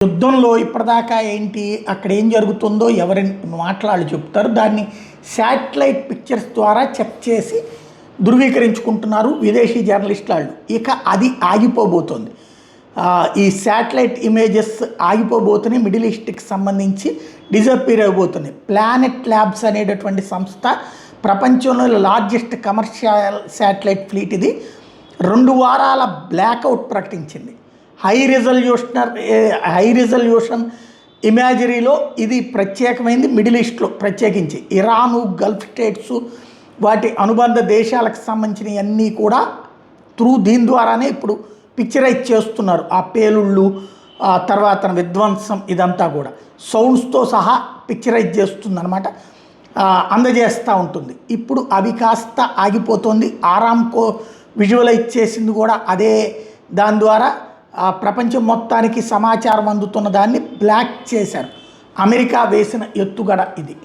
యుద్ధంలో ఇప్పటిదాకా ఏంటి అక్కడ ఏం జరుగుతుందో ఎవరి మాట్లాడి చెప్తారు. దాన్ని శాటిలైట్ పిక్చర్స్ ద్వారా చెక్ చేసి ధృవీకరించుకుంటున్నారు విదేశీ జర్నలిస్టులు వాళ్ళు. ఇక అది ఆగిపోబోతోంది. ఈ శాటిలైట్ ఇమేజెస్ ఆగిపోబోతున్నాయి. మిడిల్ ఈస్ట్కి సంబంధించి డిజపీర్ అయిపోతున్నాయి. ప్లానెట్ ల్యాబ్స్ అనేటటువంటి సంస్థ ప్రపంచంలో లార్జెస్ట్ కమర్షియల్ శాటిలైట్ ఫ్లీట్ ఇది 2 వారాల బ్లాక్అవుట్ ప్రకటించింది. హై రిజల్యూషన్ ఇమేజరీలో ఇది ప్రత్యేకమైంది. మిడిల్ ఈస్ట్లో ప్రత్యేకించి ఇరాను, గల్ఫ్ స్టేట్స్, వాటి అనుబంధ దేశాలకు సంబంధించినవన్నీ కూడా దీని ద్వారానే ఇప్పుడు పిక్చరైజ్ చేస్తున్నారు. ఆ పేలుళ్ళు, తర్వాత విధ్వంసం, ఇదంతా కూడా సౌండ్స్తో సహా పిక్చరైజ్ చేస్తుందన్నమాట, అందజేస్తూ ఉంటుంది. ఇప్పుడు అవి కాస్త ఆగిపోతుంది. ఆరామ్కో విజువలైజ్ చేసింది కూడా అదే. దాని ద్వారా ప్రపంచం మొత్తానికి సమాచారం అందుతున్న దాన్ని బ్లాక్ చేశారు. అమెరికా వేసిన ఎత్తుగడ ఇది.